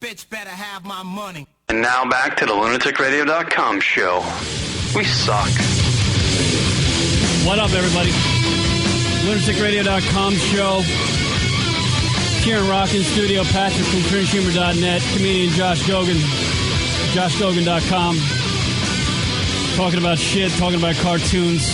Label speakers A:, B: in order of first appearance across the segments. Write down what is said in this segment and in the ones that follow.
A: bitch better have my money.
B: And now back to the lunaticradio.com show. We suck.
C: What up, everybody? lunaticradio.com show. Here in Rockin' Studio, Patrick from cringehumor.net, comedian Josh Gogan, joshgogan.com. Talking about shit, talking about cartoons.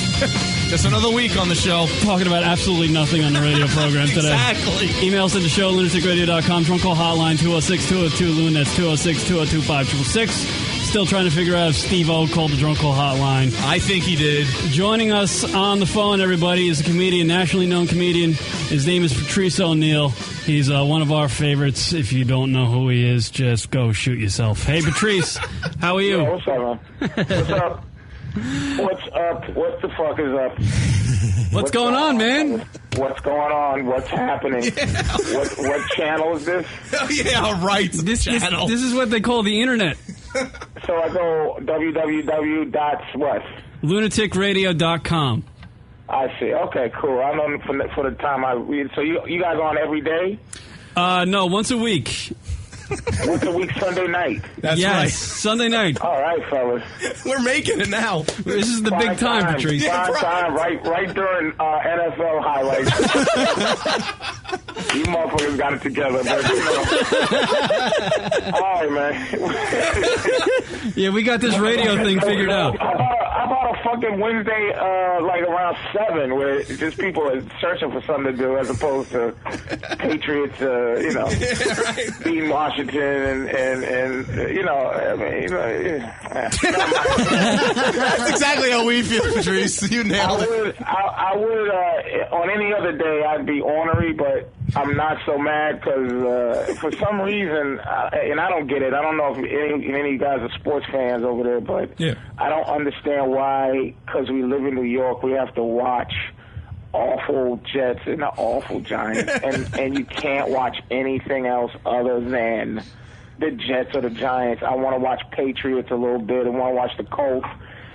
D: Just another week on the show.
C: Talking about absolutely nothing on the radio program today.
D: Exactly.
C: Emails to the show, lunaticradio.com. Drunk call hotline, 206-202-LUN. That's 206-202-5666. Still trying to figure out if Steve-O called the drunk call hotline.
D: I think he did.
C: Joining us on the phone, everybody, is a comedian, nationally known comedian. His name is Patrice O'Neal. He's one of our favorites. If you don't know who he is, just go shoot yourself. Hey, Patrice, how are you?
E: Yeah, what's up, man? What's up? What's up? What the fuck is up?
C: What's going on, man?
E: What's going on? What's happening?
D: Yeah.
E: What channel is this?
D: Oh, yeah, right.
C: This is what they call the internet.
E: So I go www.what?
C: Lunaticradio.com.
E: I see. Okay, cool. I know for the time I read. So you guys on every day?
C: No, once a week.
E: Once a week, Sunday night.
D: That's
C: yes,
D: right.
C: Sunday night.
E: All right, fellas.
D: We're making it now.
C: This is the big time, Patrice.
E: Prime time, right during NFL highlights. You motherfuckers got it together, but all right, man.
C: Yeah, we got this radio thing figured out.
E: How about a fucking Wednesday, like around 7, where just people are searching for something to do as opposed to Patriots, beating Washington and I mean,
D: That's exactly how we feel, Patrice. You nailed it.
E: I would on any other day, I'd be ornery, but I'm not so mad because for some reason, and I don't get it. I don't know if any of you guys are sports fans over there, but
D: yeah.
E: I don't understand why, because we live in New York, we have to watch awful Jets and the awful Giants, and you can't watch anything else other than the Jets or the Giants. I want to watch Patriots a little bit. I want to watch the Colts.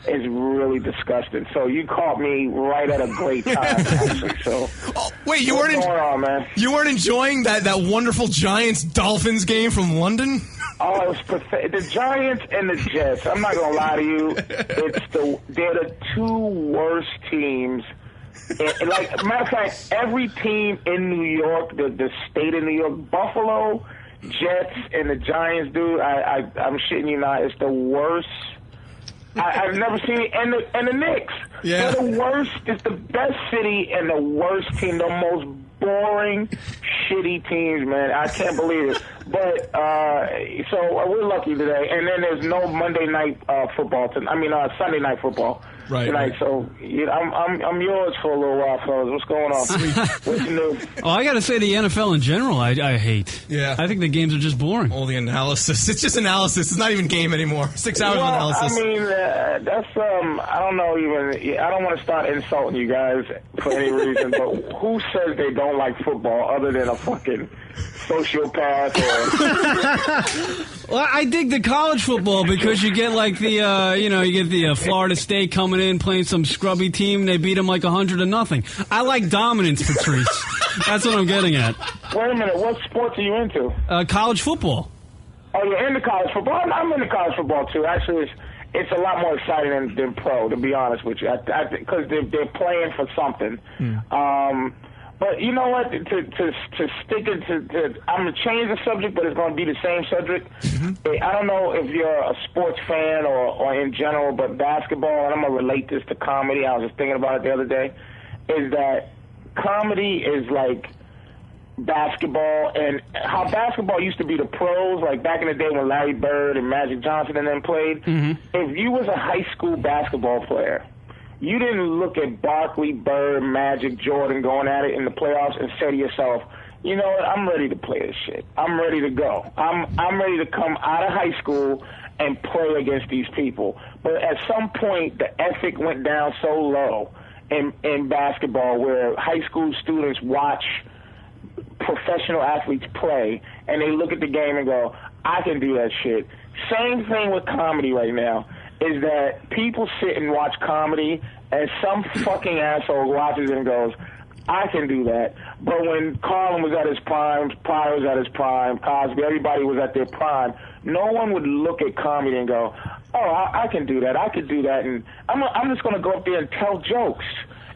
E: It's really disgusting. So you caught me right at a great time, actually. So,
D: wait, you
E: what's going on, man?
D: You weren't enjoying that wonderful Giants-Dolphins game from London?
E: Oh, it was pathetic. The Giants and the Jets, I'm not going to lie to you, they're the two worst teams. Like, matter of fact, every team in New York, the state of New York, Buffalo, Jets, and the Giants, dude, I'm shitting you not, it's the worst. I've never seen it. And the Knicks.
D: Yeah.
E: They're the worst. It's the best city and the worst team. The most boring, shitty teams, man. I can't believe it. But, so we're lucky today. And then there's no Monday night football. Sunday night football.
D: Right.
E: Tonight. So I'm yours for a little while, fellas. What's going on? What's new?
C: Oh, I got to say the NFL in general, I hate.
D: Yeah.
C: I think the games are just boring.
D: All the analysis. It's just analysis. It's not even game anymore. 6 hours of analysis.
E: I mean, that's, I don't know even, I don't want to start insulting you guys for any reason, but who says they don't like football other than a fucking sociopath or...
C: Well, I dig the college football because you get like the, you get the Florida State coming in playing some scrubby team. They beat them like 100-0. I like dominance, Patrice. That's what I'm getting at.
E: Wait a minute. What sports are you into?
C: College football.
E: Oh, you're into college football? I'm into college football too. Actually, it's a lot more exciting than pro, to be honest with you, because they're playing for something. But you know what? To stick it to I'm gonna change the subject, but it's gonna be the same subject. Mm-hmm. I don't know if you're a sports fan or in general, but basketball, and I'm gonna relate this to comedy. I was just thinking about it the other day. Is that comedy is like basketball, and how basketball used to be the pros, like back in the day when Larry Bird and Magic Johnson and them played. Mm-hmm. If you was a high school basketball player, you didn't look at Barkley, Bird, Magic, Jordan going at it in the playoffs and say to yourself, you know what, I'm ready to play this shit. I'm ready to go. I'm ready to come out of high school and play against these people. But at some point, the ethic went down so low in basketball where high school students watch professional athletes play and they look at the game and go, I can do that shit. Same thing with comedy right now. Is that people sit and watch comedy, and some fucking asshole watches it and goes, I can do that. But when Carlin was at his prime, Pryor was at his prime, Cosby, everybody was at their prime, no one would look at comedy and go, oh, I can do that. I could do that. And I'm just going to go up there and tell jokes.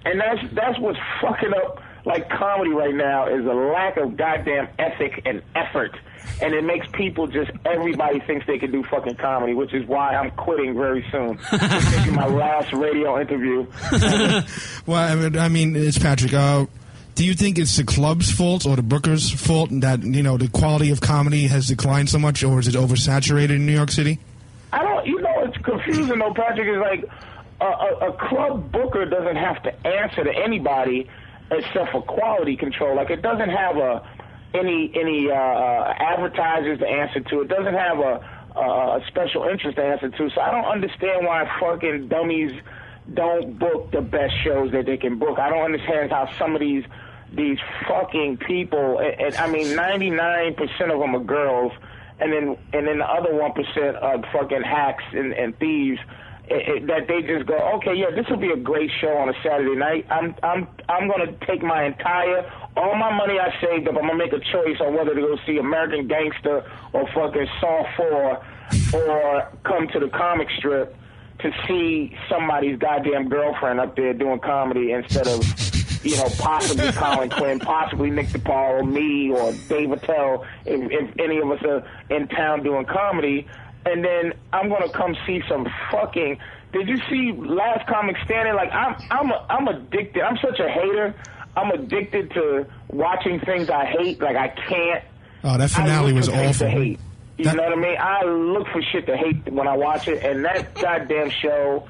E: And that's what's fucking up, like, comedy right now is a lack of goddamn ethic and effort. And it makes people just, everybody thinks they can do fucking comedy, which is why I'm quitting very soon. This is my last radio interview.
D: Well, I mean, it's Patrick. Do you think it's the club's fault or the bookers' fault that, you know, the quality of comedy has declined so much, or is it oversaturated in New York City?
E: I don't, you know, it's confusing though, Patrick. It's like a club booker doesn't have to answer to anybody except for quality control. Like, it doesn't have any advertisers to answer to. It doesn't have a special interest to answer to. So I don't understand why fucking dummies don't book the best shows that they can book. I don't understand how some of these fucking people, and I mean 99% of them are girls, and then the other 1% are fucking hacks and thieves. That they just go, okay, yeah, this will be a great show on a Saturday night. I'm gonna take all my money I saved up. I'm gonna make a choice on whether to go see American Gangster or fucking Saw 4 or come to the comic strip to see somebody's goddamn girlfriend up there doing comedy instead of, you know, possibly Colin Quinn, possibly Nick DePaul, or me, or Dave Attell, if any of us are in town doing comedy. And then I'm gonna come see some fucking. Did you see Last Comic Standing? Like, I'm addicted. I'm such a hater. I'm addicted to watching things I hate. Like, I can't.
D: Oh, that finale was awful.
E: You know what I mean? I look for shit to hate when I watch it. And that goddamn show,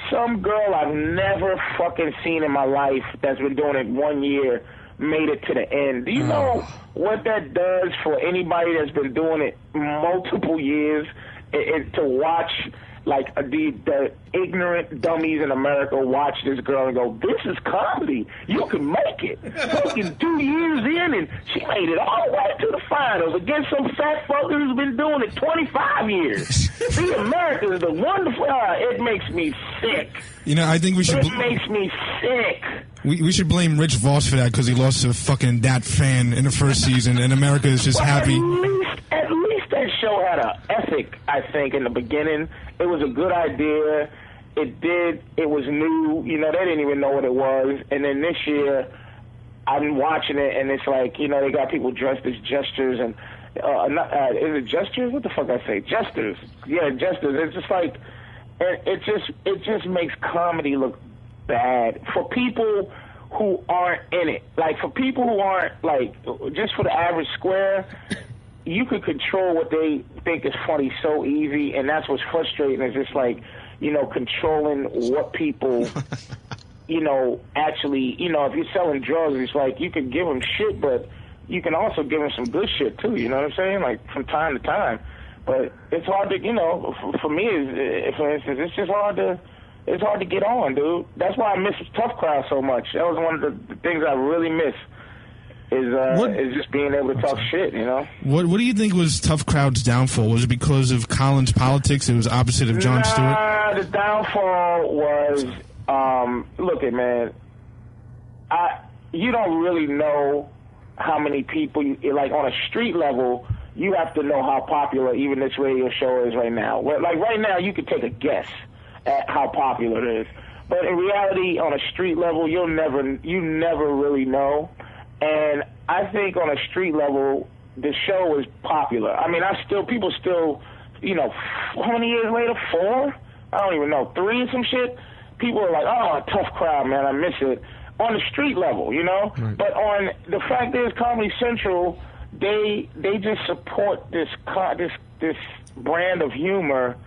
E: some girl I've never fucking seen in my life that's been doing it 1 year made it to the end. Do you know what that does for anybody that's been doing it multiple years? To watch, like, the ignorant dummies in America watch this girl and go, this is comedy. You can make it. Fucking 2 years in, and she made it all the way to the finals against some fat fucker who's been doing it 25 years. See, America is the wonderful. It makes me sick.
D: You know, I think we should.
E: It makes me sick.
D: We should blame Rich Voss for that because he lost a fucking that fan in the first season, and America is just happy.
E: At least that show had an ethic, I think, in the beginning. It was a good idea. It was new. You know, they didn't even know what it was. And then this year, I'm watching it, and it's like, you know, they got people dressed as jesters, and is it jesters? What the fuck I say? Jesters. Yeah, jesters. It's just like, it just makes comedy look bad for people who aren't in it. Like, for people who aren't, like, just for the average square, you could control what they think is funny so easy, and that's what's frustrating, is just like, you know, controlling what people, you know, actually, you know, if you're selling drugs, it's like you can give them shit, but you can also give them some good shit too, you know what I'm saying? Like, from time to time. But it's hard to, you know, for me, for instance, it's just hard to get on, dude. That's why I miss Tough Crowd so much. That was one of the things I really miss. Is just being able to talk shit, you know? What
D: do you think was Tough Crowd's downfall? Was it because of Colin's politics? It was opposite of Jon Stewart?
E: The downfall was, look it, man, you don't really know how many people, like on a street level, you have to know how popular even this radio show is right now. Like right now, you could take a guess at how popular it is. But in reality, on a street level, you never really know. And I think on a street level, the show is popular. I mean, people still, you know, how many years later? 4? I don't even know. 3 or some shit? People are like, oh, Tough Crowd, man, I miss it. On the street level, you know? Right. But on, the fact is, Comedy Central, they just support this brand of humor.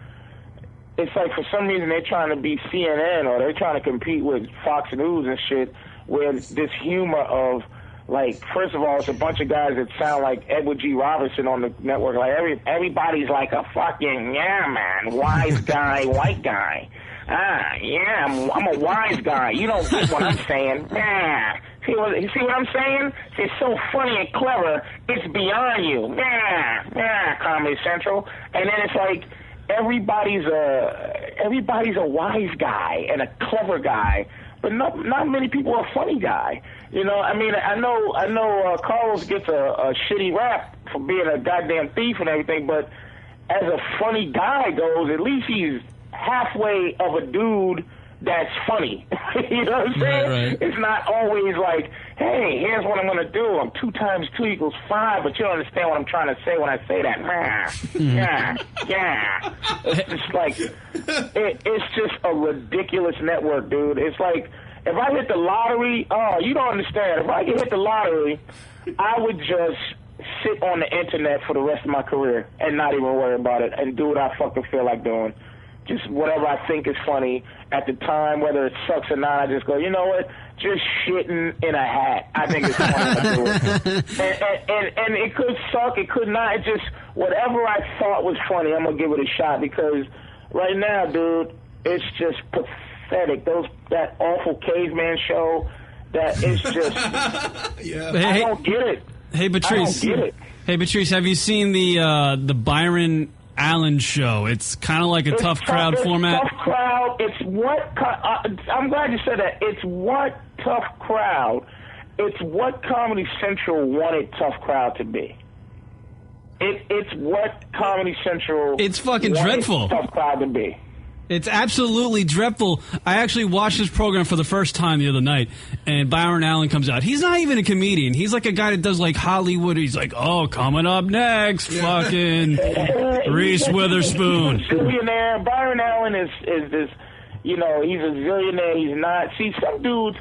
E: It's like for some reason they're trying to be CNN or they're trying to compete with Fox News and shit, where this humor of, like, first of all, it's a bunch of guys that sound like Edward G. Robinson on the network. Like, everybody's like a fucking, yeah, man, wise guy, white guy. Yeah, I'm a wise guy. You don't get what I'm saying. Yeah. See what I'm saying? It's so funny and clever, it's beyond you. Yeah, Comedy Central. And then it's like, everybody's a wise guy and a clever guy, but not many people are funny guy. You know, I mean, I know Carlos gets a shitty rap for being a goddamn thief and everything, but as a funny guy goes, at least he's halfway of a dude that's funny. You know what I'm saying?
C: Right.
E: It's not always like, hey, here's what I'm going to do. I'm 2 times 2 equals 5, but you don't understand what I'm trying to say when I say that. Yeah. It's just like, it's just a ridiculous network, dude. It's like, if I hit the lottery, oh, you don't understand. If I could hit the lottery, I would just sit on the internet for the rest of my career and not even worry about it and do what I fucking feel like doing. Just whatever I think is funny at the time, whether it sucks or not, I just go, you know what? Just shitting in a hat. I think it's funny to do it. And it could suck, it could not. It just, whatever I thought was funny, I'm going to give it a shot because right now, dude, it's just pathetic. That awful caveman show, that is just, I don't get it.
C: Hey, Patrice.
E: I don't get it.
C: Hey, Patrice, have you seen the Byron Allen show? It's kind of like a tough crowd format.
E: Tough crowd. It's what. I'm glad you said that. It's what tough crowd. It's what Comedy Central wanted tough crowd to be. It's what Comedy Central.
C: It's fucking
E: wanted
C: dreadful.
E: Tough crowd to be.
C: It's absolutely dreadful. I actually watched this program for the first time the other night, and Byron Allen comes out. He's not even a comedian. He's like a guy that does like Hollywood. He's like, oh, coming up next, fucking Reese Witherspoon.
E: He's a zillionaire. Byron Allen is this, you know, he's a zillionaire. He's not. See, some dudes,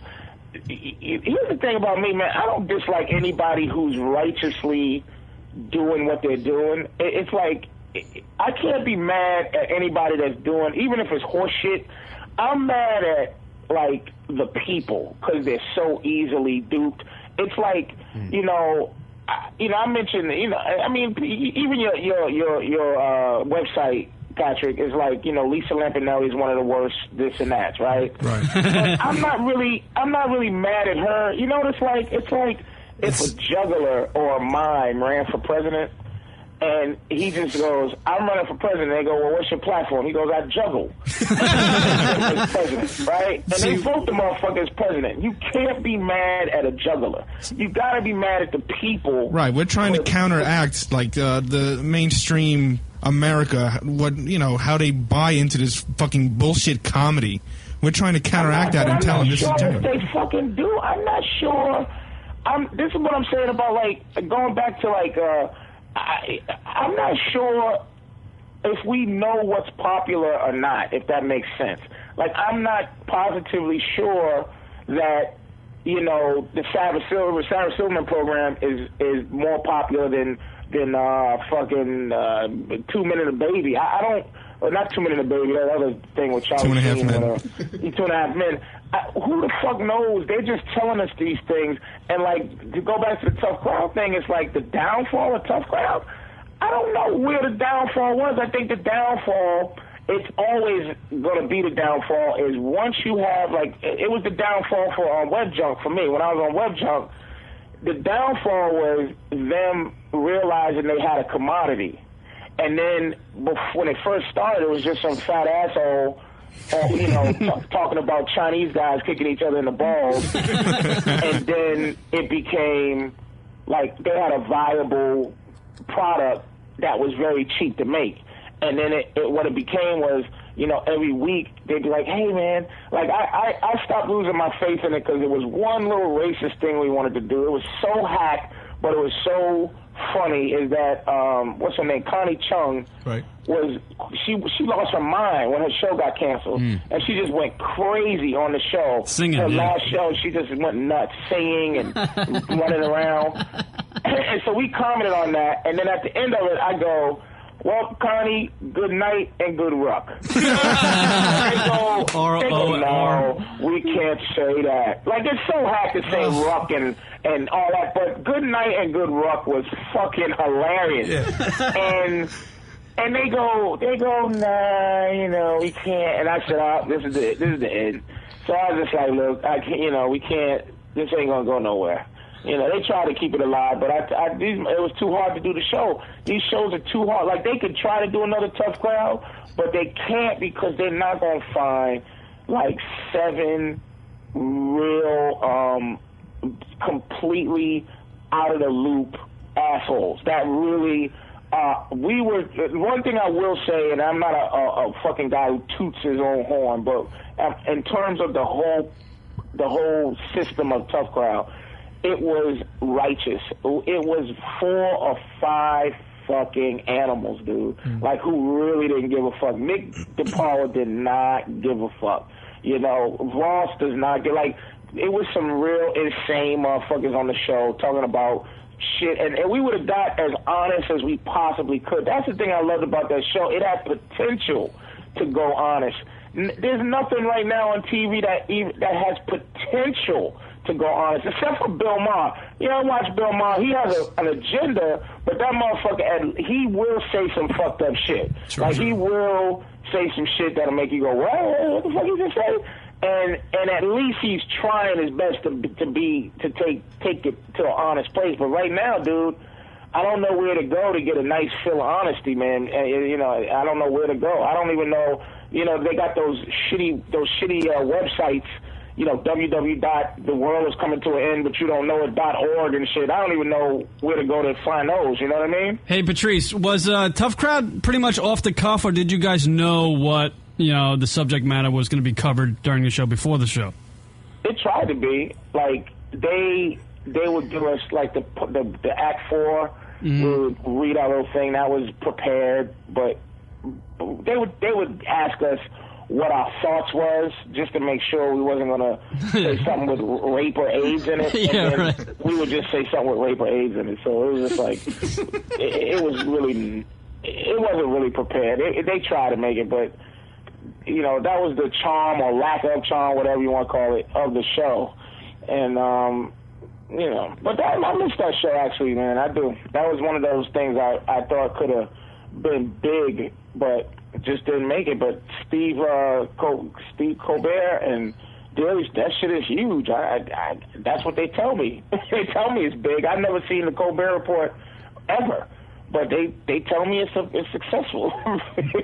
E: here's the thing about me, man. I don't dislike anybody who's righteously doing what they're doing. It's like, I can't be mad at anybody that's doing, even if it's horseshit. I'm mad at, like, the people because they're so easily duped. It's like, you know, I mentioned, you know, I mean, even your website, Patrick, is like, you know, Lisa Lampanelli is one of the worst this and that, right?
D: Right.
E: But I'm not really mad at her. You know what it's like? It's like if a juggler or a mime ran for president. And he just goes, I'm running for president. They go, well, what's your platform? He goes, I juggle. As president, right? And they vote the motherfucker as president. You can't be mad at a juggler. You got to be mad at the people.
D: Right. We're trying to counteract, like, the mainstream America, what, you know, how they buy into this fucking bullshit comedy. We're trying to counteract that and tell them this is genuine.
E: They fucking do. I'm not sure. This is what I'm saying about, like, going back to, like, I'm not sure if we know what's popular or not, if that makes sense. Like, I'm not positively sure that, you know, the Sarah Silverman program is more popular than fucking 2 Minute a Baby. I don't, or not 2 Minute a Baby, that other thing with Charlie
D: 2.5 Men.
E: 2.5 Men. Who the fuck knows? They're just telling us these things. And, like, to go back to the tough crowd thing, it's like the downfall of tough crowd. I don't know where the downfall was. I think the downfall, it's always going to be the downfall, is once you have, like, it was the downfall for Web Junk for me. When I was on Web Junk, the downfall was them realizing they had a commodity. And then when it first started, it was just some fat asshole, you know, talking about Chinese guys kicking each other in the balls. And then it became like they had a viable product that was very cheap to make. And then what it became was, you know, every week they'd be like, hey, man, like I stopped losing my faith in it because it was one little racist thing we wanted to do. It was so hack, but it was so funny, is that what's her name, Connie Chung, right? She lost her mind when her show got canceled, and she just went crazy on the show.
C: Singing,
E: her last show, she just went nuts, singing and running around. And so we commented on that, and then at the end of it, I go, well, Connie, good night and good luck. They go, no, we can't say that. Like, it's so hack to say ruck and all that, but good night and good luck was fucking hilarious. Yeah. And they go, nah, you know, we can't. And I said, oh, this is the end. So I was just like, look, I can't, you know, we can't. This ain't gonna go nowhere. You know, they try to keep it alive, but it was too hard to do the show. These shows are too hard. Like, they could try to do another tough crowd, but they can't because they're not going to find, like, 7 real, completely out of the loop assholes that really. We were. One thing I will say, and I'm not a fucking guy who toots his own horn, but in terms of the whole system of Tough Crowd, it was righteous. It was 4 or 5 fucking animals, dude. Like, who really didn't give a fuck. Nick DePaula did not give a fuck. You know, Ross does not give, like, it was some real insane motherfuckers on the show talking about shit, and we would have got as honest as we possibly could. That's the thing I loved about that show. It had potential to go honest. There's nothing right now on TV that has potential to go honest, except for Bill Maher. You know, I watch Bill Maher. He has an agenda, but that motherfucker, he will say some fucked up shit. Like, he will say some shit that'll make you go, what the fuck you just say? And at least he's trying his best to take it to an honest place. But right now, dude, I don't know where to go to get a nice feel of honesty, man. You know, I don't know where to go. I don't even know. You know, they got those shitty websites. You know, www.theworldiscomingtoanend, but you don't know it.org and shit. I don't even know where to go to find those. You know what I mean?
C: Hey, Patrice, was Tough Crowd pretty much off the cuff, or did you guys know what, you know, the subject matter was going to be covered during the show, before the show?
E: It tried to be. Like, they would give us, like, the Act 4, we would read our little thing. That was prepared, but they would ask us what our thoughts was, just to make sure we wasn't going to say something with rape or AIDS in it.
C: Yeah,
E: and then
C: right.
E: We would just say something with rape or AIDS in it. So it was just like, it wasn't really prepared. They tried to make it, but, you know, that was the charm or lack of charm, whatever you want to call it, of the show. And, you know, but I missed that show, actually, man. I do. That was one of those things I thought could have been big, but just didn't make it. But Steve Colbert and Daily, that shit is huge. That's what they tell me. They tell me it's big. I've never seen the Colbert Report ever, but they tell me it's successful.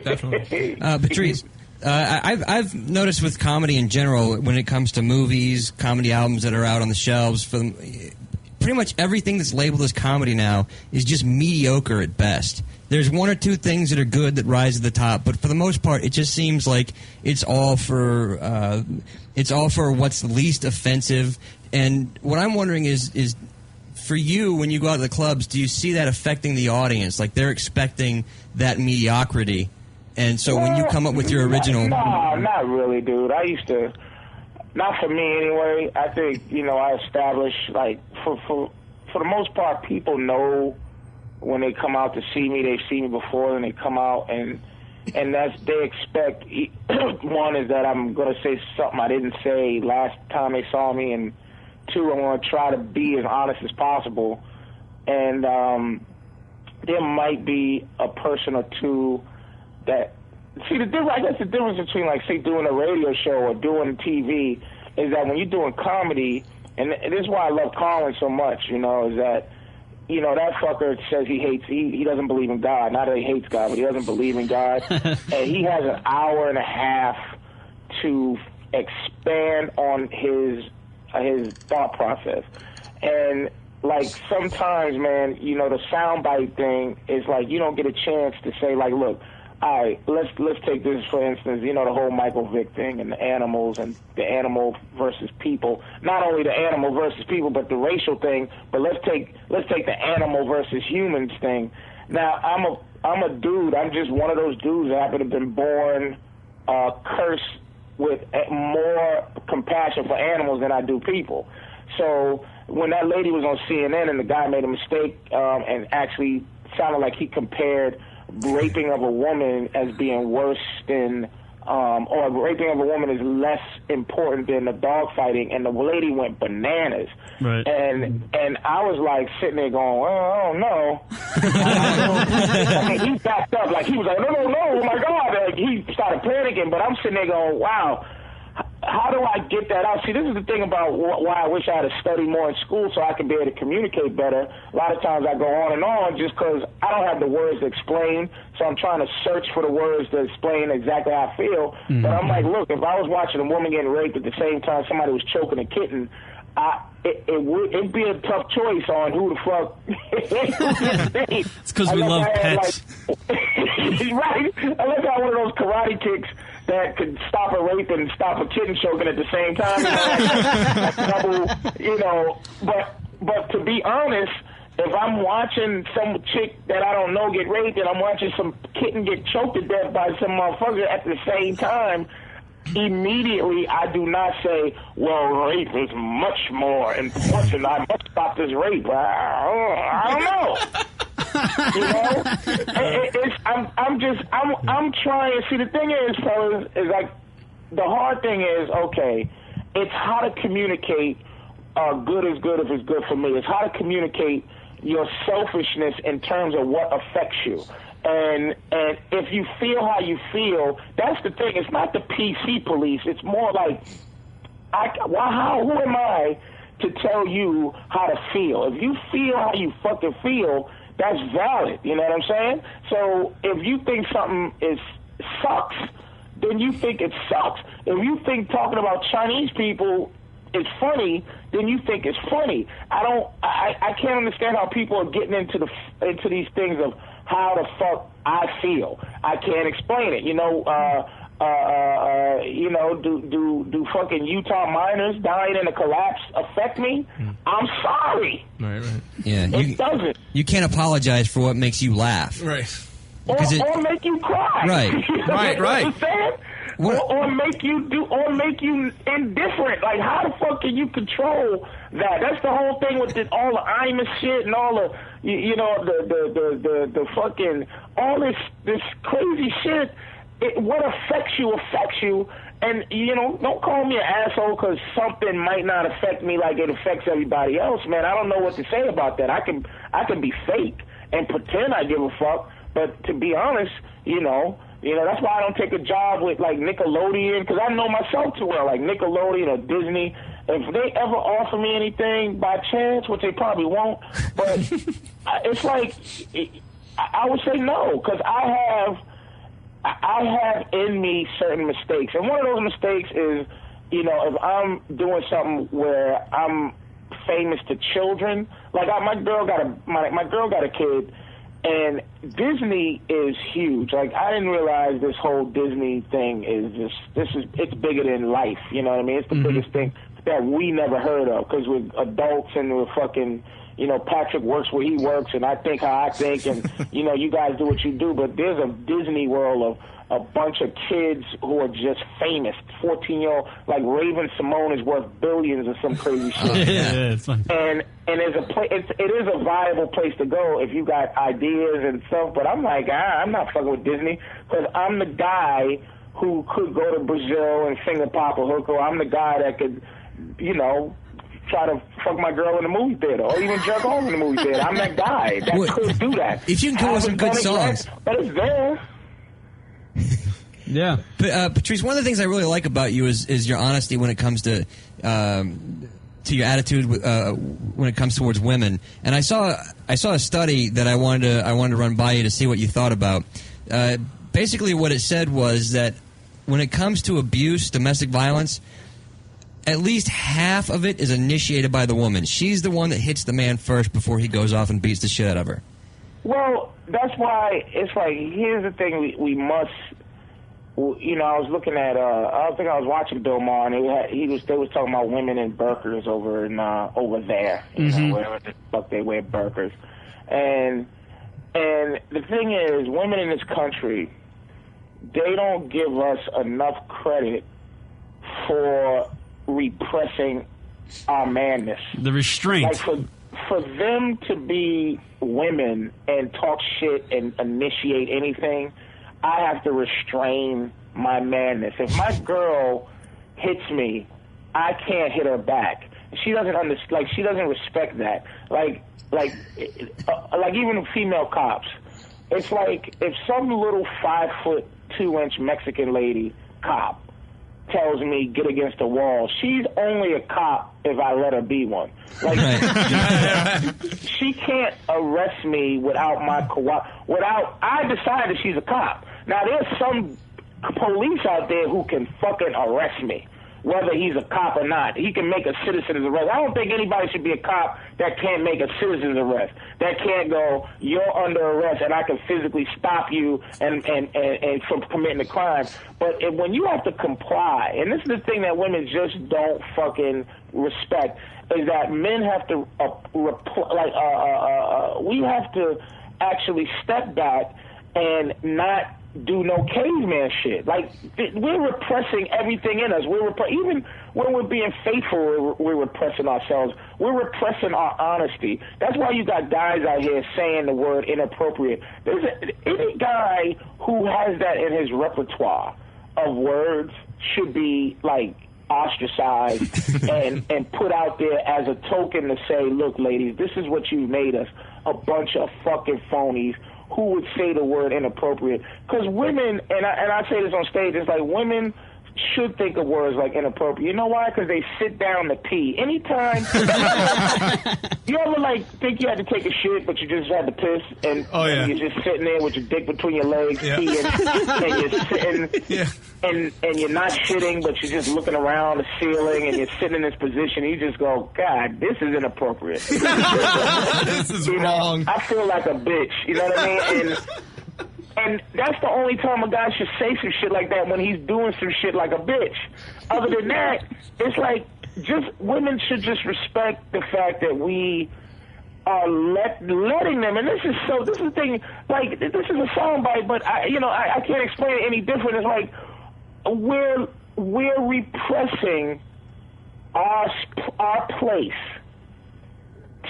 F: Definitely. Patrice, I've noticed with comedy in general, when it comes to movies, comedy albums that are out on the shelves, pretty much everything that's labeled as comedy now is just mediocre at best. There's 1 or 2 things that are good that rise to the top, but for the most part, it just seems like it's all for what's least offensive. And what I'm wondering is for you, when you go out to the clubs, do you see that affecting the audience? Like, they're expecting that mediocrity, and so when you come up with your original...
E: No, not really, dude. I used to... Not for me, anyway. I think, you know, I established, like, for the most part, people know when they come out to see me. They've seen me before, and they come out, and that's, they expect... One is that I'm going to say something I didn't say last time they saw me, and 2, I'm going to try to be as honest as possible. And there might be a person or 2 that... See, I guess the difference between, like, say, doing a radio show or doing TV is that when you're doing comedy, and this is why I love Colin so much, you know, is that, you know, that fucker says he doesn't believe in God. Not that he hates God, but he doesn't believe in God. And he has an hour and a half to expand on his thought process. And, like, sometimes, man, you know, the soundbite thing is, like, you don't get a chance to say, like, look, all right, let's take this, for instance, you know, the whole Michael Vick thing and the animals and the animal versus people. Not only the animal versus people, but the racial thing. But let's take the animal versus humans thing. Now, I'm a dude. I'm just one of those dudes that happen to have been born cursed with more compassion for animals than I do people. So when that lady was on CNN and the guy made a mistake and actually sounded like he compared raping of a woman as being worse than, or raping of a woman is less important than the dog fighting, and the lady went bananas.
C: Right.
E: And I was like sitting there going, well, I don't know. I mean, he backed up, like he was like, no, oh my God. Like, he started panicking, but I'm sitting there going, wow. how do I get that out? See, this is the thing about why I wish I had to study more in school so I could be able to communicate better. A lot of times I go on and on just because I don't have the words to explain, so I'm trying to search for the words to explain exactly how I feel. But I'm like, look, if I was watching a woman getting raped at the same time somebody was choking a kitten, it'd be a tough choice on who the fuck.
C: It's because we love pets.
E: Right. Unless I had one of those karate kicks that could stop a rape and stop a kitten choking at the same time. But to be honest, if I'm watching some chick that I don't know get raped and I'm watching some kitten get choked to death by some motherfucker at the same time, immediately I do not say, well, rape is much more important. I must stop this rape. I don't know. You know, I'm trying. See, the thing is, fellas, is like the hard thing is, okay, it's how to communicate. Good is good if it's good for me. It's how to communicate your selfishness in terms of what affects you. And if you feel how you feel, that's the thing. It's not the PC police. It's more like, who am I to tell you how to feel? If you feel how you fucking feel, that's valid. You know what I'm saying? So if you think something sucks, then you think it sucks. If you think talking about Chinese people is funny, then you think it's funny. I can't understand how people are getting into these things of how the fuck I feel. I can't explain it. Do fucking Utah miners dying in a collapse affect me? I'm sorry.
D: Right.
F: Yeah,
E: it doesn't.
F: You can't apologize for what makes you laugh.
D: Right.
E: Or make you cry.
F: Right.
E: You know
D: Right.
E: what I'm saying? Or make you indifferent. Like, how the fuck can you control that? That's the whole thing with all the Imus shit and all the, the fucking, all this crazy shit. What affects you. And, don't call me an asshole because something might not affect me like it affects everybody else, man. I don't know what to say about that. I can be fake and pretend I give a fuck, but to be honest, that's why I don't take a job with, like, Nickelodeon, because I know myself too well, like Nickelodeon or Disney. If they ever offer me anything by chance, which they probably won't, but it's like, I would say no, because I have in me certain mistakes. And one of those mistakes is, if I'm doing something where I'm famous to children, like my girl got a kid, and Disney is huge. Like, I didn't realize this whole Disney thing is it's bigger than life. You know what I mean? It's the biggest thing that we never heard of, because we're adults and we're fucking, Patrick works where he works and I think how I think, and, you guys do what you do. But there's a Disney world of a bunch of kids who are just famous. 14-year-old, like Raven Simone is worth billions or some crazy shit.
C: Yeah, it's fun.
E: And there's it is a viable place to go if you got ideas and stuff. But I'm like, I'm not fucking with Disney, because I'm the guy who could go to Brazil and finger pop a hooker. I'm the guy that could, try to fuck my girl in the movie theater, or even jerk off in the movie theater. I'm that guy that could do that.
F: If you can come with some good songs.
E: But it's there.
C: Yeah.
F: Patrice, one of the things I really like about you is your honesty when it comes to your attitude when it comes towards women. And I saw a study that I wanted to run by you to see what you thought about. Basically, what it said was that when it comes to abuse, domestic violence, at least half of it is initiated by the woman. She's the one that hits the man first before he goes off and beats the shit out of her.
E: Well, that's why it's like, here's the thing we must. I was looking at. I was watching Bill Maher, and they was talking about women in burqas over there, wherever the fuck they wear burqas, and the thing is, women in this country, they don't give us enough credit for repressing our madness.
C: The restraint.
E: Like for them to be women and talk shit and initiate anything, I have to restrain my madness. If my girl hits me, I can't hit her back. She doesn't she doesn't respect that. Like even female cops. It's like if some little 5'2" Mexican lady cop tells me get against the wall, she's only a cop if I let her be one. Like, she can't arrest me without without I decide that she's a cop. Now, there's some police out there who can fucking arrest me, whether he's a cop or not. He can make a citizen's arrest. I don't think anybody should be a cop that can't make a citizen's arrest. That can't go, you're under arrest and I can physically stop you and from committing a crime. But when you have to comply, and this is the thing that women just don't fucking respect, is that men have to we have to actually step back and not do no caveman shit. Like, we're repressing everything in us. Even when we're being faithful, we're repressing ourselves. We're repressing our honesty. That's why you got guys out here saying the word inappropriate. Any guy who has that in his repertoire of words should be, like, ostracized and put out there as a token to say, look, ladies, this is what you made us, a bunch of fucking phonies who would say the word inappropriate. Because women, and I say this on stage, it's like women should think of words like inappropriate. You know why? Because they sit down to pee. Anytime, you ever like think you had to take a shit, but you just had to piss, and you're just sitting there with your dick between your legs, peeing, and you're sitting, and you're not shitting, but you're just looking around the ceiling, and you're sitting in this position, and you just go, God, this is inappropriate.
G: This is wrong.
E: I feel like a bitch. You know what I mean? And that's the only time a guy should say some shit like that, when he's doing some shit like a bitch. Other than that, it's like, women should just respect the fact that we are letting them. And this is the thing. Like, this is a soundbite, but I can't explain it any different. It's like we're repressing our place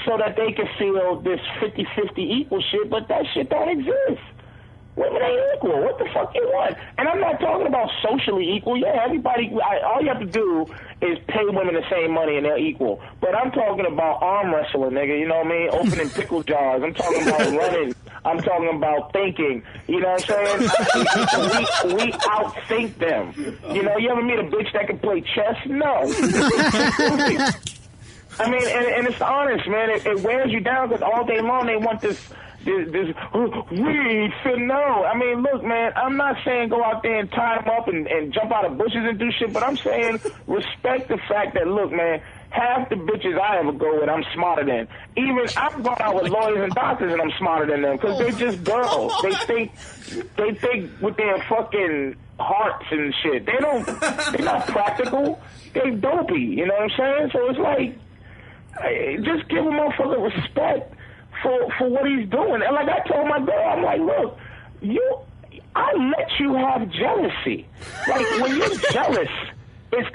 E: so that they can feel this 50-50 equal shit, but that shit don't exist. Women ain't equal. What the fuck you want? And I'm not talking about socially equal. Yeah, everybody, all you have to do is pay women the same money and they're equal. But I'm talking about arm wrestling, nigga. You know what I mean? Opening pickle jars. I'm talking about running. I'm talking about thinking. You know what I'm saying? we outthink them. You know, you ever meet a bitch that can play chess? No. I mean, and it's honest, man. It wears you down because all day long they want this we should know. I mean, look, man, I'm not saying go out there and tie them up and jump out of bushes and do shit, but I'm saying respect the fact that, look, man, half the bitches I ever go with, I'm smarter than. Even I've gone out with lawyers and doctors and I'm smarter than them because they're just girls. They think with their fucking hearts and shit. They're not practical. They dopey. You know what I'm saying? So it's like, just give a motherfucker respect for what he's doing. And like I told my girl, I'm like, look, I let you have jealousy. Like, when you're jealous,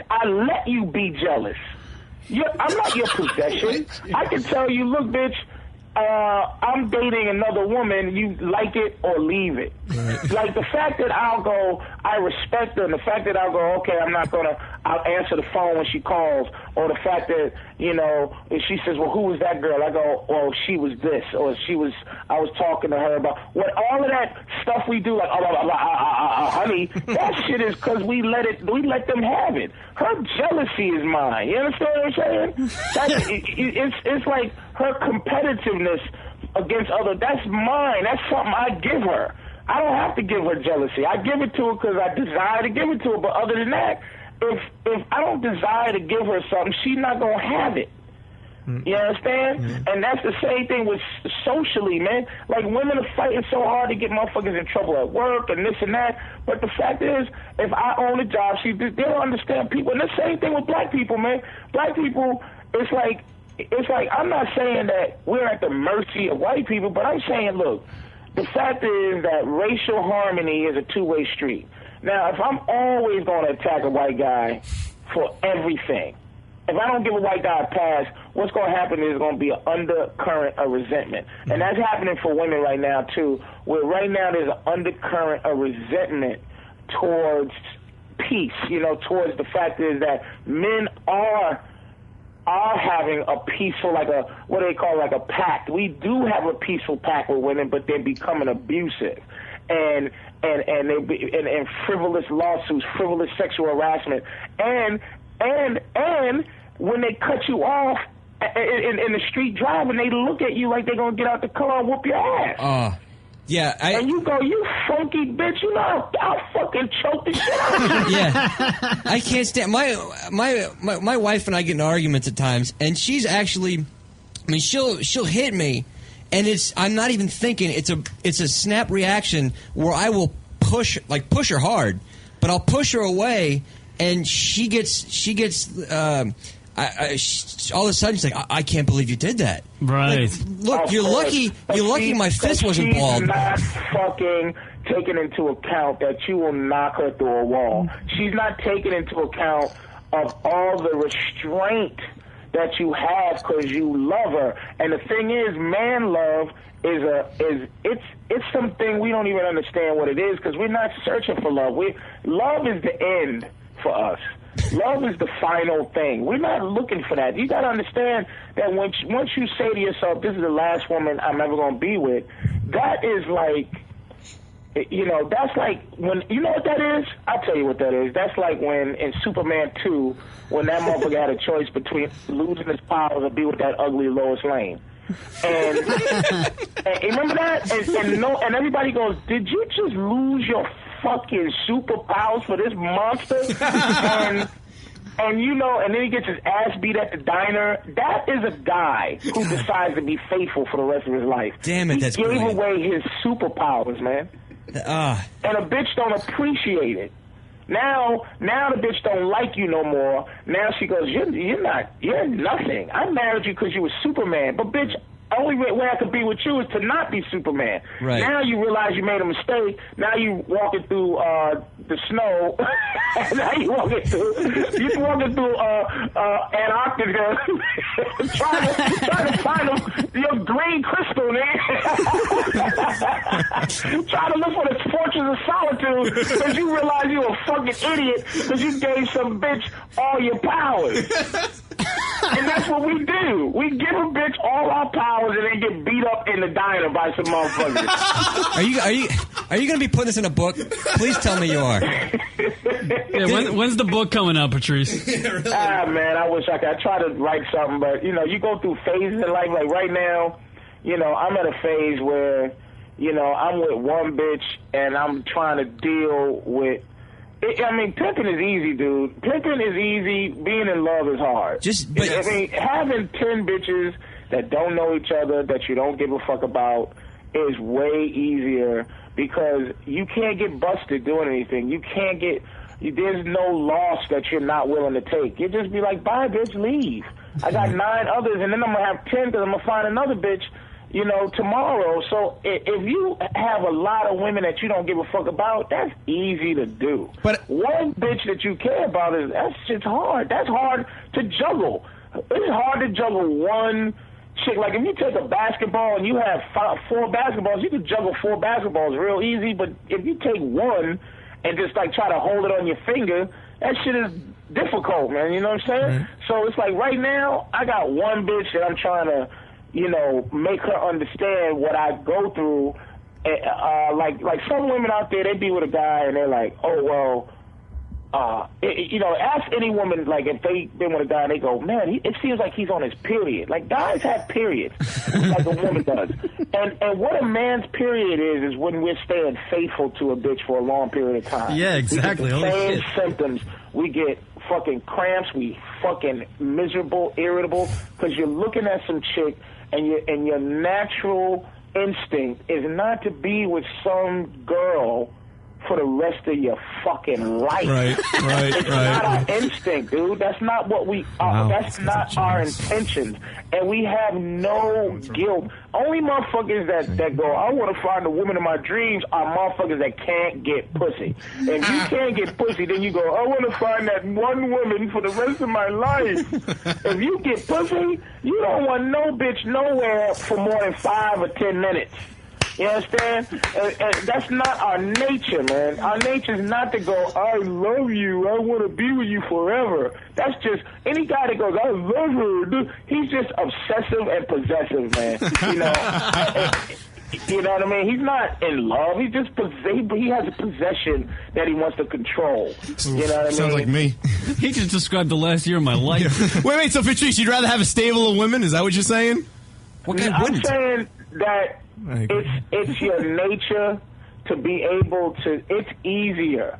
E: I let you be jealous. I'm not your possession. I can tell you, look, bitch, I'm dating another woman, you like it or leave it. Right. Like, the fact that I'll go, I respect her, and the fact that I'll go, okay, I'll answer the phone when she calls, or the fact that, you know, if she says, well, who was that girl? I go, well, she was this, or I was talking to her about, all of that stuff we do, like, honey, that shit is because we let them have it. Her jealousy is mine. You understand what I'm saying? It's like her competitiveness against that's mine. That's something I give her. I don't have to give her jealousy. I give it to her because I desire to give it to her. But other than that, if I don't desire to give her something, she's not going to have it. You understand? Mm-hmm. And that's the same thing with socially, man. Like, women are fighting so hard to get motherfuckers in trouble at work and this and that. But the fact is, if I own a job, they don't understand people. And the same thing with black people, man. Black people, it's like I'm not saying that we're at the mercy of white people, but I'm saying, look, the fact is that racial harmony is a two-way street. Now, if I'm always going to attack a white guy for everything, if I don't give a white guy a pass, what's going to happen is going to be an undercurrent of resentment. And that's happening for women right now, too, where right now there's an undercurrent of resentment towards peace, you know, towards the fact is that men are having a peaceful, like what they call like a pact. We do have a peaceful pact with women, but they're becoming abusive. and frivolous lawsuits, frivolous sexual harassment, and when they cut you off in the street driving, they look at you like they're gonna get out the car and whoop your ass.
F: Yeah,
E: and you go, you funky bitch, you know, I'll fucking choke the shit out of you.
F: Yeah, I can't stand my wife and I get in arguments at times, and she's actually, I mean, she'll hit me, and I'm not even thinking. It's a snap reaction where I will push her hard, but I'll push her away, and she gets. All of a sudden, she's like, I can't believe you did that.
C: Right.
F: Like, look, you're lucky my fist wasn't bald.
E: She's not fucking taking into account that you will knock her through a wall. She's not taking into account of all the restraint that you have because you love her. And the thing is, man love it's something we don't even understand what it is because we're not searching for love. Love is the end for us. Love is the final thing. We're not looking for that. You got to understand that once you say to yourself, this is the last woman I'm ever going to be with, that is like, you know, that's like when, you know what that is? I'll tell you what that is. That's like when in Superman 2, when that motherfucker had a choice between losing his powers or be with that ugly Lois Lane. And remember that? And everybody goes, did you just lose your fucking superpowers for this monster? and you know, and then he gets his ass beat at the diner. That is a guy who decides to be faithful for the rest of his life.
F: Damn it, that's
E: he gave
F: brilliant.
E: away his superpowers, man. And a bitch don't appreciate it. Now the bitch don't like you no more. Now she goes, you're nothing. I married you because you were Superman. But bitch, only way I could be with you is to not be Superman.
F: Right.
E: Now you realize you made a mistake. Now you walking through the snow. Now you walking through Antarctica, trying to find your green crystal, man. Trying to look for the fortress of solitude because you realize you're a fucking idiot because you gave some bitch all your powers. And that's what we do. We give a bitch all our powers and then get beat up in the diner by some motherfuckers.
F: Are you going to be putting this in a book? Please tell me you are.
C: Yeah, when's the book coming out, Patrice?
G: Yeah, really.
E: Man, I wish I could. I try to write something, but you know, you go through phases in life. Like right now, you know, I'm at a phase where, you know, I'm with one bitch and I'm trying to deal with. I mean, pimping is easy, dude. Pimping is easy. Being in love is hard. I mean, having 10 bitches that don't know each other, that you don't give a fuck about, is way easier because you can't get busted doing anything. You can't get. There's no loss that you're not willing to take. You just be like, bye, bitch, leave. I got 9 others, and then I'm gonna have 10 because I'm gonna find another bitch, you know, tomorrow. So if you have a lot of women that you don't give a fuck about, that's easy to do. But one bitch that you care about that's just hard. That's hard to juggle. It's hard to juggle one chick. Like if you take a basketball and you have 4 basketballs, you can juggle 4 basketballs real easy. But if you take one and just like try to hold it on your finger, that shit is difficult, man. You know what I'm saying? Right. So it's like right now, I got one bitch that I'm trying to, you know, make her understand what I go through. Like some women out there, they be with a guy and they're like, oh, well, you know, ask any woman, like, if they been with a guy and they go, man, it seems like he's on his period. Like, guys have periods, like a woman does. And what a man's period is when we're staying faithful to a bitch for a long period of time.
G: Yeah, exactly.
E: We get the same symptoms. We get fucking cramps. We fucking miserable, irritable, because you're looking at some chick and your natural instinct is not to be with some girl for the rest of your fucking life.
G: Right.
E: It's not our instinct, dude. That's not what we are. That's not our intentions. And we have no guilt. Only motherfuckers that go, I want to find the woman of my dreams are motherfuckers that can't get pussy. If you can't get pussy, then you go, I want to find that one woman for the rest of my life. If you get pussy, you don't want no bitch nowhere for more than 5 or 10 minutes. You understand? And that's not our nature, man. Our nature is not to go, I love you, I want to be with you forever. That's just, any guy that goes, I love her, he's just obsessive and possessive, man. You know, You know what I mean? He's not in love. He just he has a possession that he wants to control. You know what I mean?
D: Sounds like me.
C: He just described the last year of my life.
G: Wait, so Patrice, you'd rather have a stable of women? Is that what you're saying?
F: What kind
E: I'm
F: wouldn't?
E: saying that it's your nature to be able to. It's easier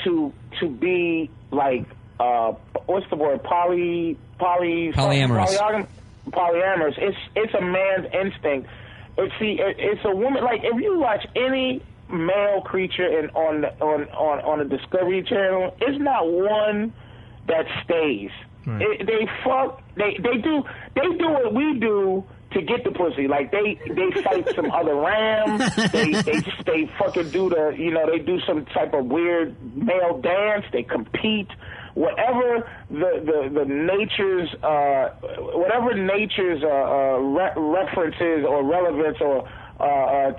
E: to be like what's the word?
F: Polyamorous.
E: Polyamorous. It's a man's instinct. It's a woman. Like if you watch any male creature on a Discovery Channel, it's not one that stays. Right. They fuck. They do what we do to get the pussy. Like they fight some other ram. They fucking do they do some type of weird male dance. They compete. Whatever the nature's references or relevance or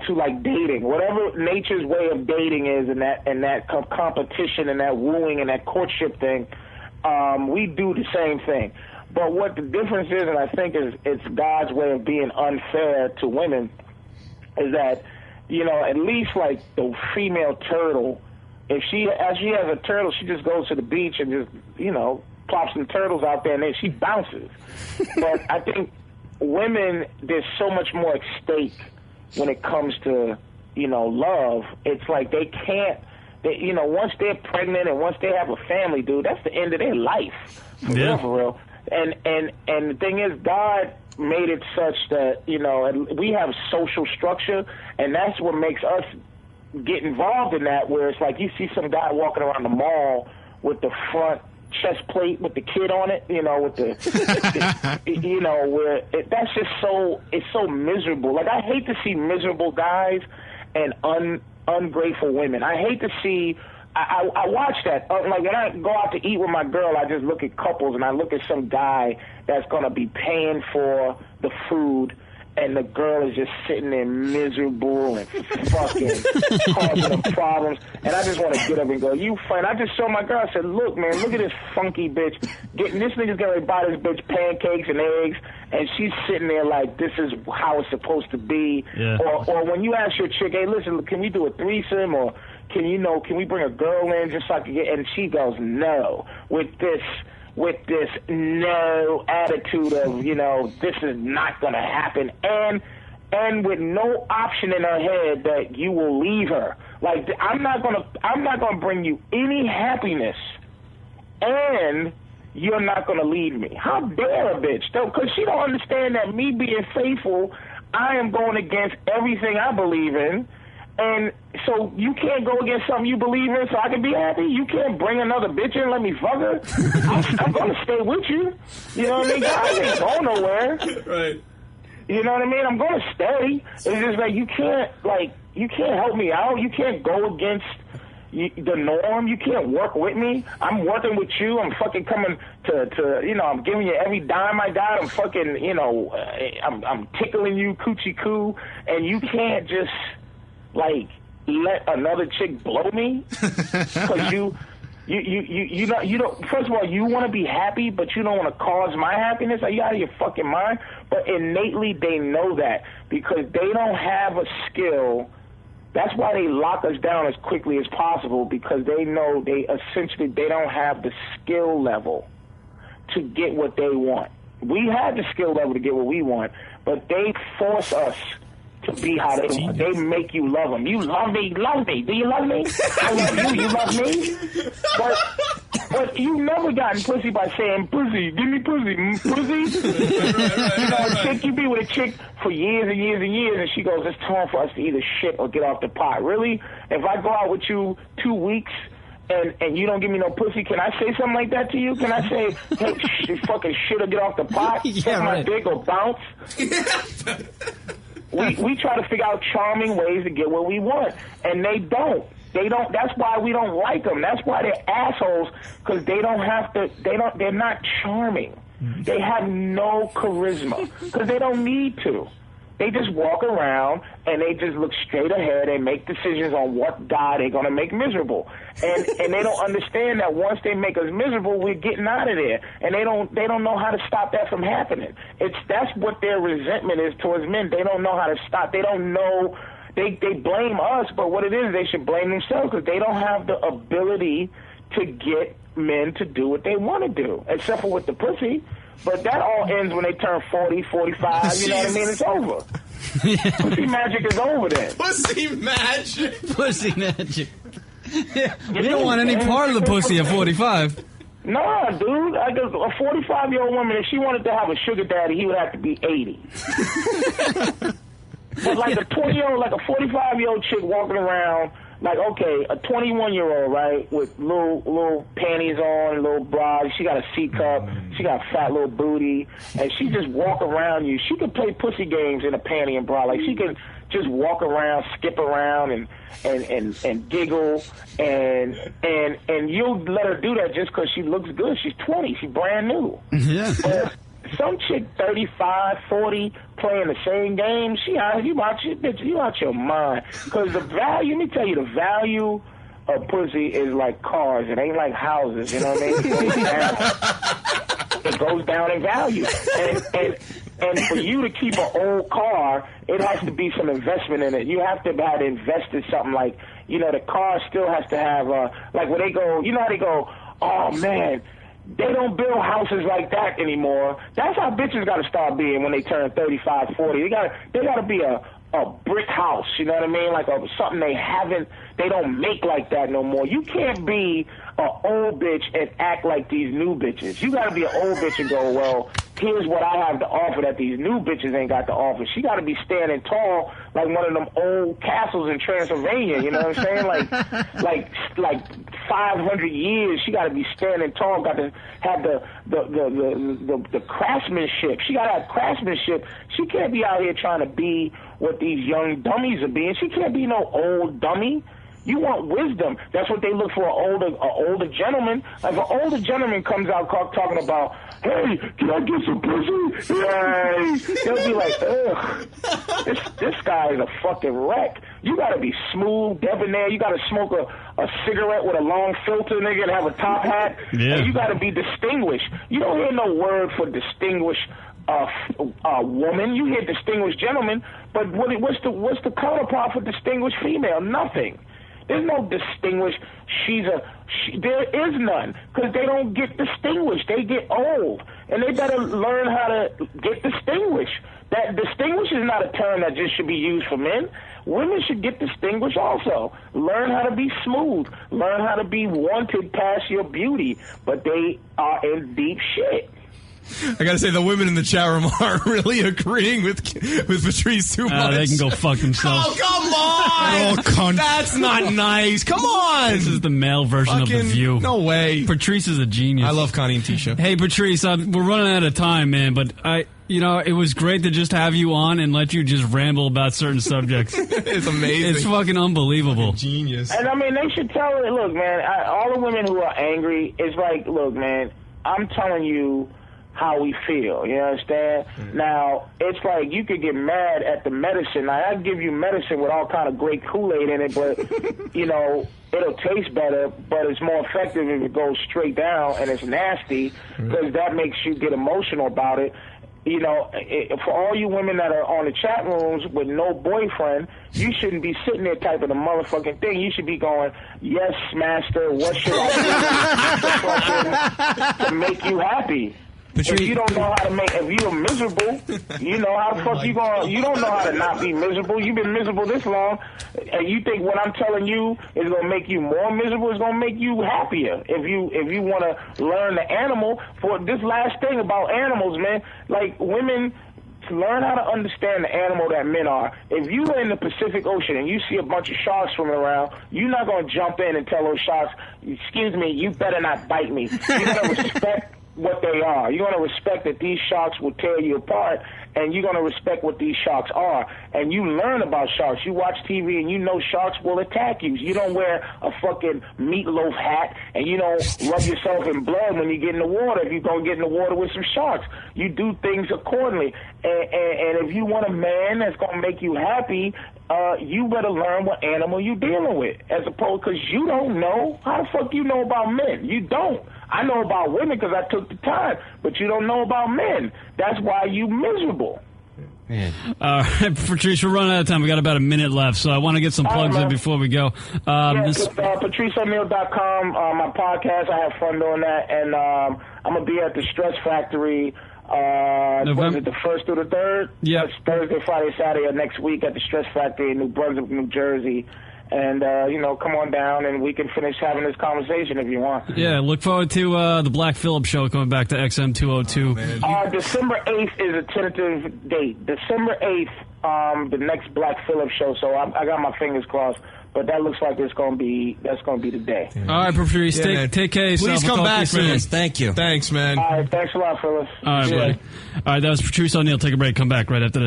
E: to like dating, whatever nature's way of dating is, and that competition and that wooing and that courtship thing, we do the same thing. But what the difference is, and I think it's God's way of being unfair to women, is that at least like the female turtle. If she has a turtle, she just goes to the beach and just, plops some turtles out there and then she bounces. But I think women, there's so much more at stake when it comes to, love. It's like they can't, once they're pregnant and once they have a family, dude, that's the end of their life. For real. And the thing is, God made it such that, we have social structure, and that's what makes us get involved in that, where it's like you see some guy walking around the mall with the front chest plate with the kid on it, with the where that's just it's so miserable. Like I hate to see miserable guys and ungrateful women. I hate to see. I watch that. Like when I go out to eat with my girl, I just look at couples and I look at some guy that's gonna be paying for the food. And the girl is just sitting there miserable and fucking causing them problems. And I just want to get up and go, you fine. I just showed my girl, I said, look, man, look at this funky bitch. This nigga's going to buy this bitch pancakes and eggs. And she's sitting there like, this is how it's supposed to be.
C: Yeah.
E: Or when you ask your chick, hey, listen, can we do a threesome? Or can we bring a girl in just so I can get, and she goes, no, with this no attitude of, this is not going to happen, and with no option in her head that you will leave her. Like, I'm not going to bring you any happiness, and you're not going to leave me. How dare a bitch, though? Because she don't understand that me being faithful, I am going against everything I believe in. And so you can't go against something you believe in so I can be happy? You can't bring another bitch in and let me fuck her? I'm going to stay with you. You know what I mean? I ain't going nowhere.
G: Right.
E: You know what I mean? I'm going to stay. It's just like you can't help me out. You can't go against the norm. You can't work with me. I'm working with you. I'm fucking coming to I'm giving you every dime I got. I'm fucking, I'm tickling you coochie coo, and you can't just like let another chick blow me because you don't. First of all, you want to be happy, but you don't want to cause my happiness. Are you out of your fucking mind? But innately, they know that because they don't have a skill. That's why they lock us down as quickly as possible, because they know they don't have the skill level to get what they want. We have the skill level to get what we want, but they force us to be how they want. They make you love them. You love me, love me. Do you love me? I love you. You love me. But you never gotten pussy by saying, pussy, give me pussy, pussy. Chick, you be with a chick for years and years and years, and she goes, it's time for us to either shit or get off the pot. Really? If I go out with you 2 weeks and you don't give me no pussy, can I say something like that to you? Can I say, hey, fucking shit or get off the pot? Suck my dick or bounce? We try to figure out charming ways to get what we want, and they don't. They don't. That's why we don't like them. That's why they're assholes, because they don't have to. They're not charming. They have no charisma because they don't need to. They just walk around and they just look straight ahead and make decisions on what guy they're gonna make miserable. And they don't understand that once they make us miserable, we're getting out of there. And they don't know how to stop that from happening. That's what their resentment is towards men. They don't know how to stop. They don't know. They blame us, but what it is, they should blame themselves because they don't have the ability to get men to do what they want to do, except for with the pussy. But that all ends when they turn 40, 45, you know what I mean? It's over. Pussy magic is over then.
G: Pussy magic.
C: Pussy magic.
H: You don't want any part of the pussy at 45.
E: Nah, dude. A 45-year-old woman, if she wanted to have a sugar daddy, he would have to be 80. But like a 20-year-old, like a 45-year-old chick walking around, like, okay, a 21-year-old, right, with little panties on, little bra, she got a C cup, she got a fat little booty, and she just walk around you. She could play pussy games in a panty and bra. Like, she could just walk around, skip around, and giggle, and you'll let her do that just because she looks good. She's 20. She's brand new.
H: Yeah.
E: But some chick 35, 40 playing the same game, you out your mind. Because the value, let me tell you, the value of pussy is like cars. It ain't like houses, you know what I mean? It goes down in value. And for you to keep an old car, it has to be some investment in it. You have to have invested something like, you know, the car still has to have, like when they go, you know how they go, oh man, they don't build houses like that anymore. That's how bitches got to start being when they turn 35, 40. They got to be a brick house, you know what I mean? Like something they don't make like that no more. You can't be an old bitch and act like these new bitches. You got to be an old bitch and go, well, here's what I have to offer that these new bitches ain't got to offer. She got to be standing tall like one of them old castles in Transylvania, you know what I'm saying? Like 500 years, she got to be standing tall, got to have the craftsmanship. She got to have craftsmanship. She can't be out here trying to be what these young dummies are being. She can't be no old dummy. You want wisdom. That's what they look for, an older gentleman. Like an older gentleman comes out talking about, hey, can I get some pussy? Yay. They'll be like, ugh, this guy is a fucking wreck. You got to be smooth, debonair. You got to smoke a cigarette with a long filter, nigga, and have a top hat.
C: Yeah.
E: And you got to be distinguished. You don't hear no word for distinguished woman. You hear distinguished gentleman, but what's the counterpart for distinguished female? Nothing. There's no distinguished. There is none, because they don't get distinguished. They get old, and they better learn how to get distinguished. That distinguished is not a term that just should be used for men. Women should get distinguished also. Learn how to be smooth. Learn how to be wanted past your beauty. But they are in deep shit.
G: I gotta say, the women in the chat room are really agreeing with Patrice too much.
C: They can go fuck themselves.
G: Oh, come on!
D: cunt.
G: That's not nice. Come on!
C: This is the male version of The View.
G: No way.
C: Patrice is a genius.
G: I love Connie and Tisha.
C: Hey, Patrice, we're running out of time, man, but it was great to just have you on and let you just ramble about certain subjects.
G: It's amazing.
C: It's fucking unbelievable.
G: Fucking genius.
E: And I mean, they should tell it. Look, man, all the women who are angry, it's like, look, man, I'm telling you how we feel, you understand? Now, it's like you could get mad at the medicine. Now, I give you medicine with all kind of great Kool-Aid in it, but, it'll taste better, but it's more effective if it goes straight down and it's nasty, because that makes you get emotional about it. For all you women that are on the chat rooms with no boyfriend, you shouldn't be sitting there typing the motherfucking thing. You should be going, yes, master, what should I do to make you happy? If you don't know how to if you're miserable, you know how the fuck you don't know how to not be miserable. You've been miserable this long, and you think what I'm telling you is going to make you more miserable, it's going to make you happier. If you want to learn the animal, for this last thing about animals, man, like women, learn how to understand the animal that men are. If you are in the Pacific Ocean and you see a bunch of sharks swimming around, you're not going to jump in and tell those sharks, excuse me, you better not bite me. You got to respect what they are. You're going to respect that these sharks will tear you apart, and you're going to respect what these sharks are. And you learn about sharks. You watch TV, and you know sharks will attack you. You don't wear a fucking meatloaf hat, and you don't rub yourself in blood when you get in the water if you're going to get in the water with some sharks. You do things accordingly. And if you want a man that's going to make you happy, you better learn what animal you dealing with, as opposed, because you don't know. How the fuck you know about men? You don't. I know about women because I took the time, but you don't know about men. That's why you miserable.
C: Patrice, we're running out of time. We got about a minute left, so I want to get some plugs in before we go.
E: PatriceO'Neal.com, my podcast. I have fun doing that, and I'm gonna be at the Stress Factory. Was it the 1st through the 3rd?
C: Yeah.
E: It's Thursday, Friday, Saturday next week at the Stress Factory in New Brunswick, New Jersey. And, come on down and we can finish having this conversation if you want.
C: Yeah, look forward to the Black Phillip show coming back to XM 202.
E: December 8th is a tentative date. December 8th, the next Black Phillip show. So I got my fingers crossed. But that looks like that's going to be the day.
C: All right, Patrice, take care of yourself.
G: Please come back, man.
F: Yes, thank you.
G: Thanks, man.
E: All right, thanks a lot, Phyllis.
C: All right, buddy. All right, that was Patrice O'Neal. Take a break. Come back right after this.